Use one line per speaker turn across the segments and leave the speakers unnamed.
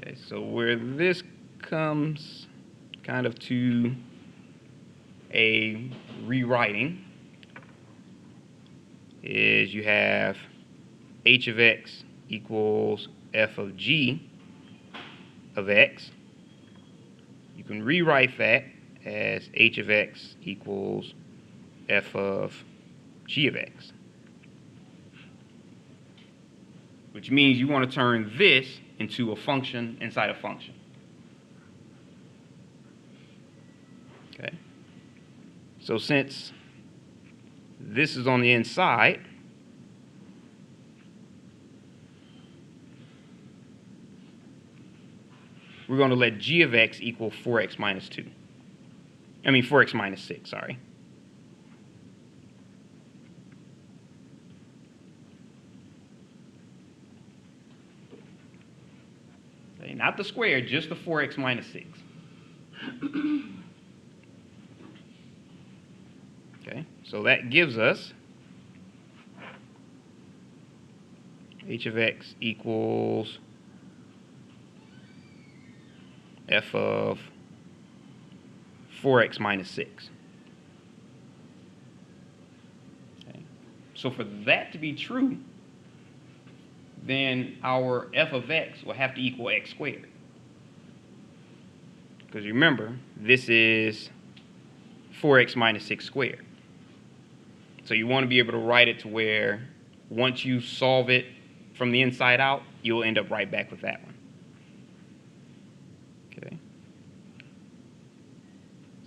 Okay, so where this comes kind of to a rewriting is you have h of x equals f of g of x. You can rewrite that as h of x equals f of g of x, which means you want to turn this into a function inside a function. Okay. So since this is on the inside, we're going to let g of x equal 4x minus 2. I mean 4x minus 6, sorry. Okay, not the square, just the 4x minus 6. Okay, so that gives us h of x equals f of 4x minus 6. Okay. So for that to be true, then our f of x will have to equal x squared. Because remember, this is 4x minus 6 squared. So you want to be able to write it to where once you solve it from the inside out, you'll end up right back with that one. Okay.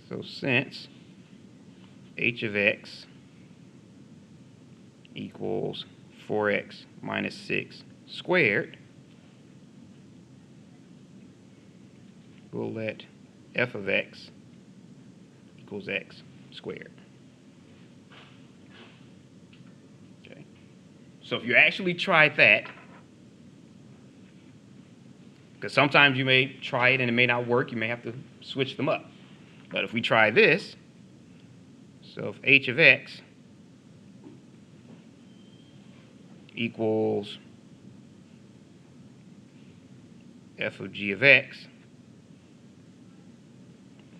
So since h of x equals 4x minus 6 squared, we'll let f of x equals x squared. Okay. So if you actually tried that, because sometimes you may try it and it may not work, you may have to switch them up. But if we try this, so if h of x equals f of g of x,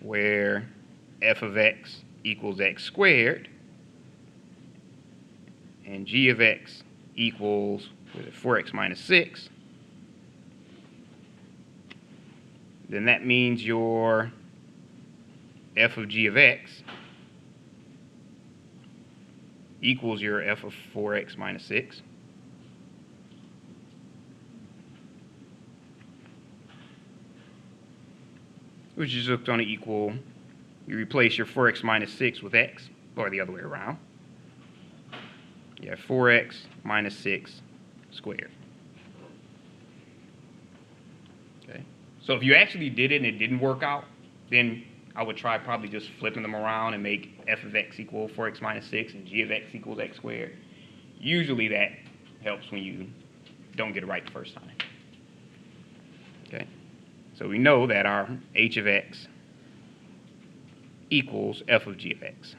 where f of x equals x squared, and g of x equals 4x minus 6, then that means your f of g of x equals your f of 4x minus 6. Which is just going to equal, you replace your 4x minus 6 with x, or the other way around. You have 4x minus 6 squared. Okay. So if you actually did it and it didn't work out, then I would try probably just flipping them around and make f of x equal 4x minus 6 and g of x equals x squared. Usually that helps when you don't get it right the first time. Okay. So we know that our h of x equals f of g of x.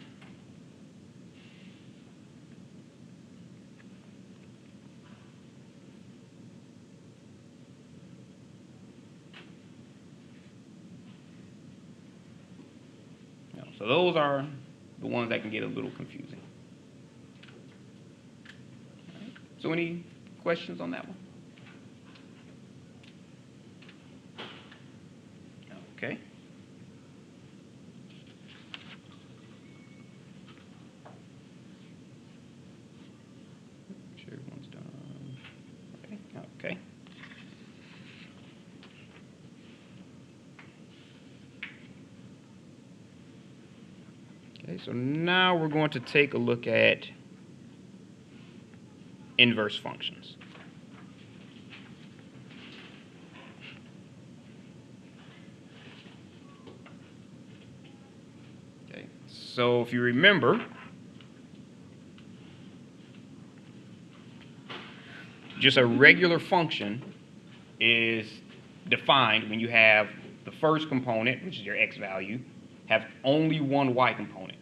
So those are the ones that can get a little confusing. Right. So any questions on that one? Okay. Make sure everyone's done. Okay. Okay. Okay, so now we're going to take a look at inverse functions. Okay, so if you remember, just a regular function is defined when you have the first component, which is your x value, have only one y component.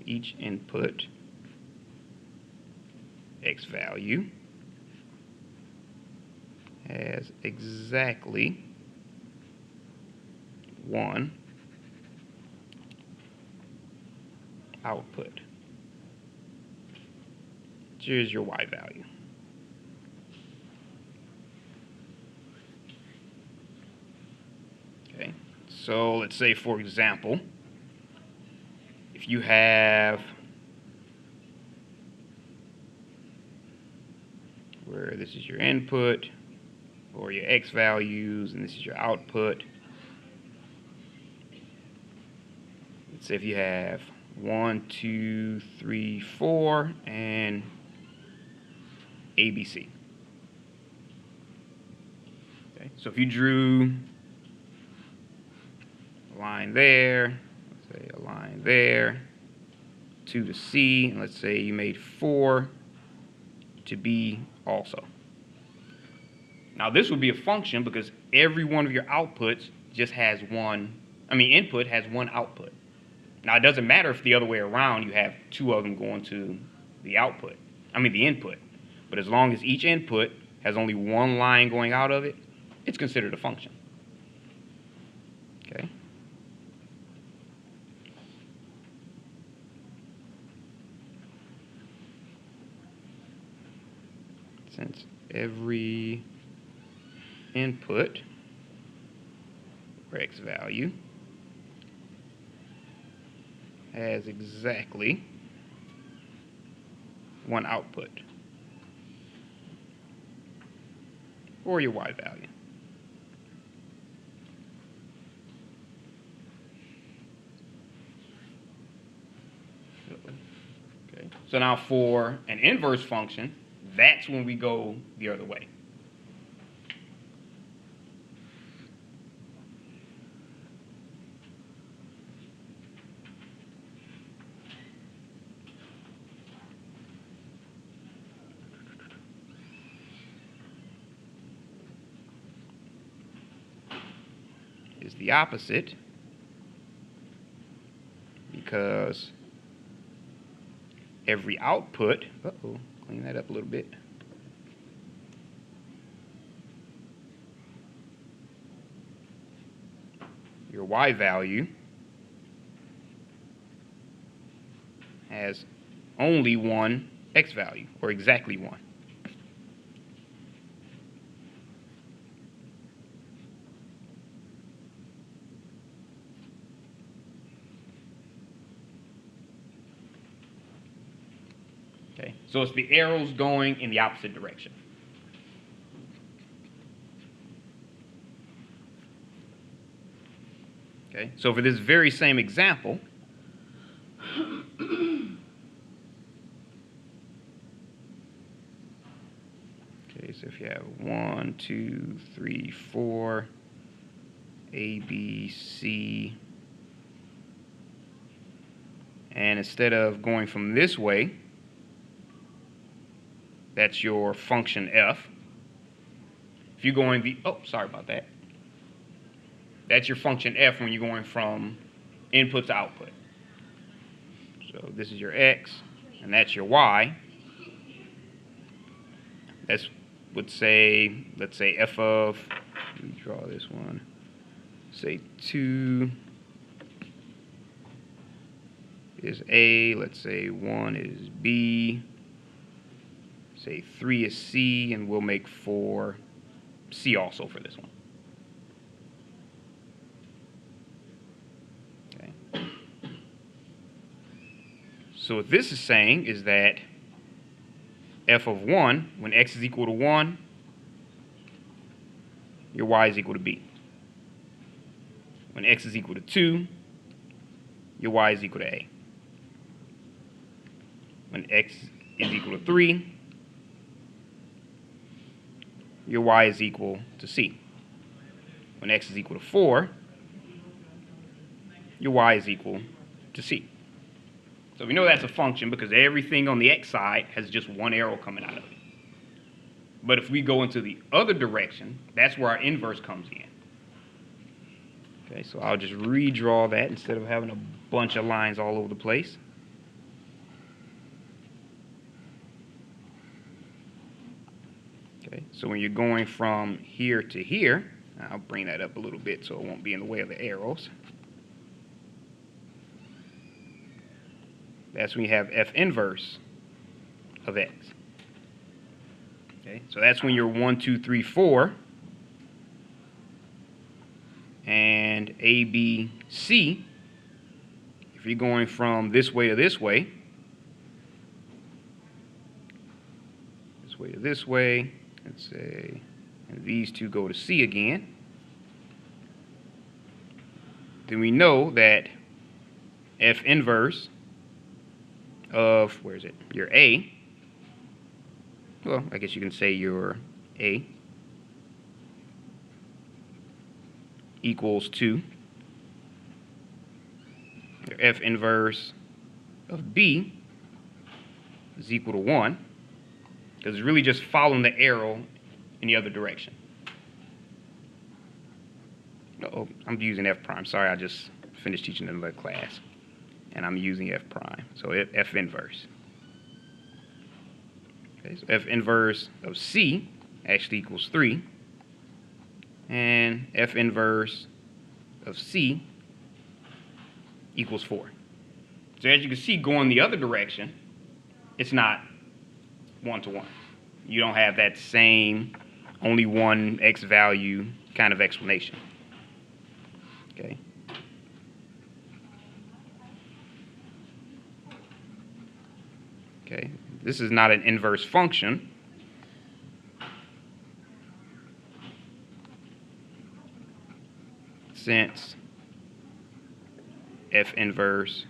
each input x value has exactly one output. Here's your y value. Okay, so let's say, for example, if you have where this is your input or your x values and this is your output. Let's say if you have 1, 2, 3, 4 and ABC. Okay, so if you drew a line there, let's say a line there, 2 to C, and let's say you made 4 to B also. Now this would be a function because every one of your outputs just has input has one output. Now it doesn't matter if the other way around you have 2 of them going to the input. But as long as each input has only one line going out of it, it's considered a function. Okay? Since every input for x value has exactly one output for your y value. Okay. So now for an inverse function, that's when we go the other way. Is the opposite because every output, clean that up a little bit. Your y value has only one x value, or exactly one. Okay, so it's the arrows going in the opposite direction. Okay, so for this very same example, okay, so if you have 1, 2, 3, 4, A, B, C, and instead of going from this way, that's your function f. If you're going sorry about that. That's your function f when you're going from input to output. So this is your x, and that's your y. That's let's say f of, let me draw this one, say 2 is A, let's say 1 is B, say 3 is C, and we'll make 4 C also for this one. Okay. So what this is saying is that f of 1, when x is equal to 1, your y is equal to b. When x is equal to 2, your y is equal to a. When x is equal to 3, your y is equal to c. When x is equal to 4, your y is equal to c. So we know that's a function because everything on the x side has just one arrow coming out of it. But if we go into the other direction, that's where our inverse comes in. Okay, so I'll just redraw that instead of having a bunch of lines all over the place. Okay, so when you're going from here to here, I'll bring that up a little bit so it won't be in the way of the arrows. That's when you have f inverse of x. Okay, so that's when you're 1, 2, 3, 4, and A, B, C. If you're going from this way to this way, to this way, let's say, and these two go to C again, then we know that f inverse of, where is it, your A, well, I guess you can say your A equals 2. Your f inverse of B is equal to 1, because it's really just following the arrow in the other direction. Oh, I'm using f prime. Sorry, I just finished teaching another class, and I'm using f prime. So f inverse. Okay, so f inverse of C actually equals 3, and f inverse of C equals 4. So as you can see, going the other direction, it's not 1 to 1. You don't have that same only one x value kind of explanation. Okay. Okay. This is not an inverse function. Since f inverse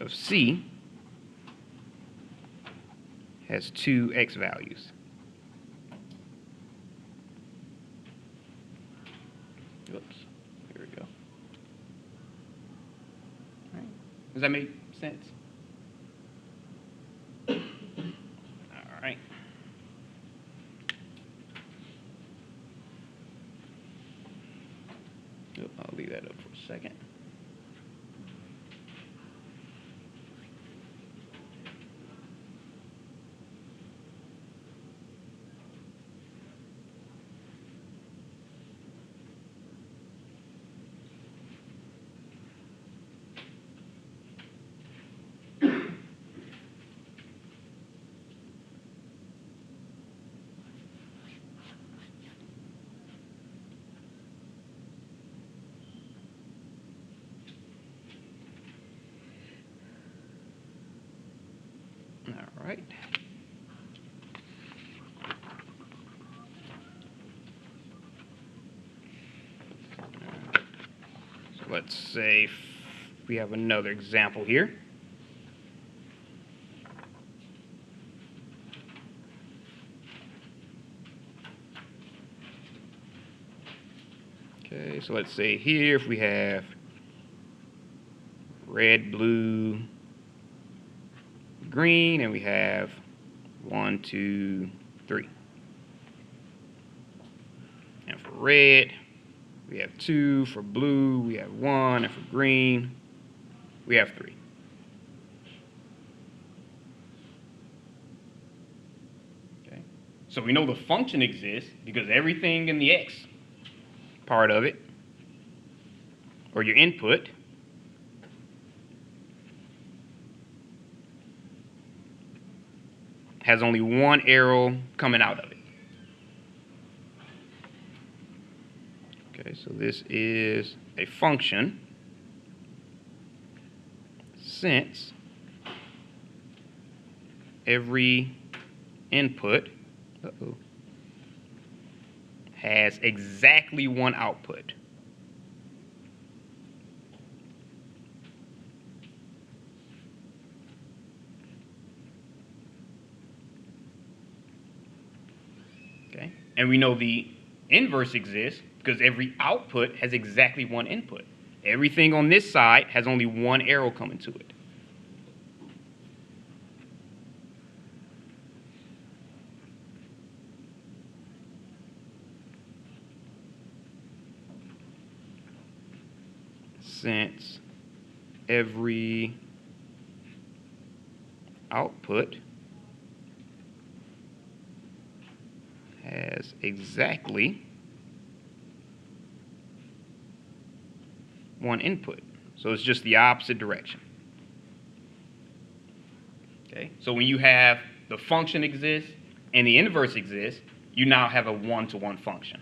of C has 2 x values. Oops, here we go. All right. Does that make sense? All right. I'll leave that up for a second. All right. So let's say we have another example here. Okay, so let's say here if we have red, blue, green, and we have 1, 2, 3. And for red, we have 2. For blue, we have 1. And for green, we have 3. Okay. So we know the function exists because everything in the x part of it, or your input, has only one arrow coming out of it. Okay, so this is a function since every input has exactly one output. Okay, and we know the inverse exists because every output has exactly one input. Everything on this side has only one arrow coming to it. Since every output has exactly one input. So it's just the opposite direction. Okay, so when you have the function exists and the inverse exists, you now have a one-to-one function.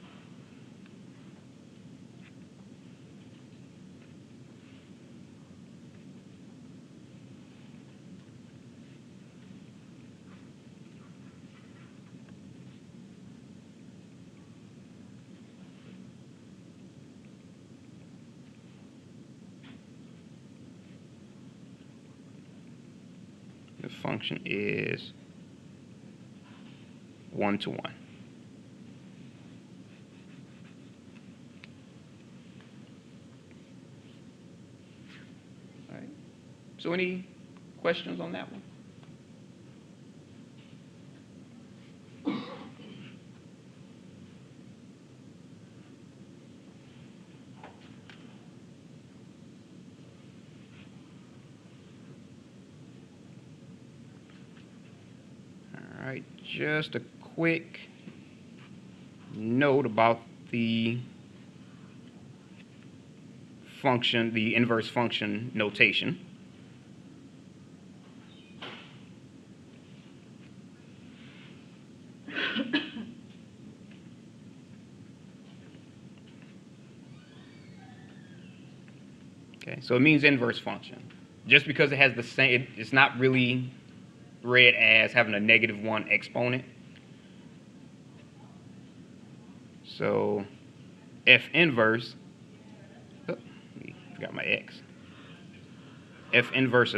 The function is one-to-one. All right. So any questions on that one? All right, just a quick note about the function, the inverse function notation. Okay, so it means inverse function. Just because it has the same, it's not really read as having a -1 exponent. So f inverse, oh, forgot my x. F inverse of